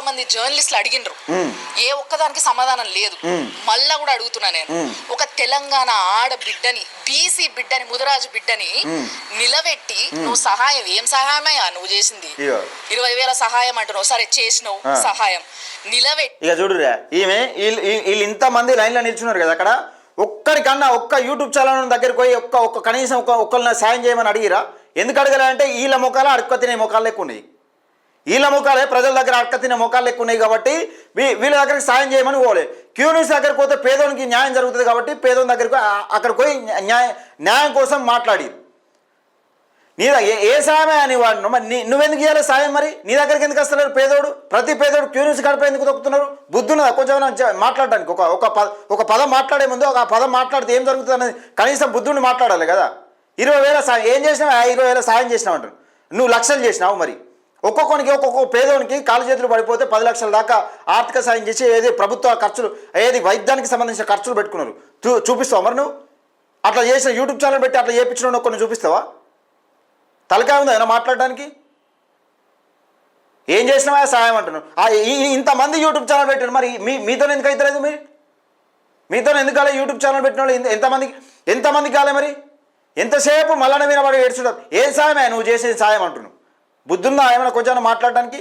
మంది జర్నలిస్టులు అడిగినరు, ఏ ఒక్కదానికి సమాధానం లేదు. మళ్ళా కూడా అడుగుతున్నా నేను, ఒక తెలంగాణ ఆడబిడ్డని, బీసీ బిడ్డని, ముదిరాజు బిడ్డని నిలబెట్టి నువ్వు సహాయం, ఏం సహాయమయ్యా నువ్వు చేసింది? 20,000 సహాయం అంటున్నావు, సరే చేసినావు సహాయం, నిలబెట్టి. ఇక చూడురా, ఈమె వీళ్ళు ఇంతమంది లైన్లో నిల్చున్నారు కదా, అక్కడ ఒక్కరికన్నా ఒక్క యూట్యూబ్ ఛానల్ దగ్గరికి పోయి ఒక్క కనీసం ఒక్కరిని సాయం చేయమని అడిగిరా? ఎందుకు అడగాలంటే వీళ్ళ ముఖాలు అడక్క తినే ముఖాలు ఎక్కువ ఉన్నాయి. వీళ్ళ ముఖాలే ప్రజల దగ్గర అడక్క తినే ముఖాలు ఎక్కువ ఉన్నాయి కాబట్టి వీళ్ళ దగ్గరికి సాయం చేయమని పోలే. క్యూనిస్ దగ్గరికి పోతే పేదోనికి న్యాయం జరుగుతుంది కాబట్టి పేదోని దగ్గరికి అక్కడికి పోయి న్యాయం కోసం మాట్లాడి నీ ఏ సాయమే అని వాడు మరి నువ్వెందుకు చేయాలి సాయం? మరి నీ దగ్గరికి ఎందుకు వస్తలేరు పేదోడు? ప్రతి పేదోడు క్యూనిస్ గడప ఎందుకు తొక్కుతున్నారు? బుద్ధున్నదా కొంచెం మాట్లాడడానికి? ఒక పదం మాట్లాడే ముందు ఒక పదం మాట్లాడితే ఏం జరుగుతుంది అనేది కనీసం బుద్ధుడిని మాట్లాడాలి కదా. 20,000 సాయం ఏం చేసినావు? 20,000 సాయం చేసినావు అంటారు. నువ్వు లక్షలు చేసినావు. మరి ఒక్కొక్క పేదోనికి కాలు చేతులు పడిపోతే 10 లక్షల దాకా ఆర్థిక సాయం చేసి ఏది ప్రభుత్వ ఖర్చులు, ఏది వైద్యానికి సంబంధించిన ఖర్చులు పెట్టుకున్నారు. చూపిస్తావా మరి? నువ్వు అట్లా చేసిన యూట్యూబ్ ఛానల్ పెట్టి అట్లా చేయించిన కొన్ని చూపిస్తావా? తలకాయ ఉందా ఏమైనా మాట్లాడడానికి? ఏం చేసినావా సాయం అంటున్నావు. ఇంతమంది యూట్యూబ్ ఛానల్ పెట్టారు, మరి మీతో ఎందుకు అవుతలేదు? మీతో ఎందుకు కాలే? యూట్యూబ్ ఛానల్ పెట్టిన వాళ్ళు ఎంతమందికి కాలే? మరి ఎంతసేపు మళ్ళీ వినబడి ఏడ్చుంటారు. ఏం సాయమే నువ్వు చేసేది సాయం అంటున్నావు? బుద్ధుందా ఏమైనా కొంచెం మాట్లాడడానికి?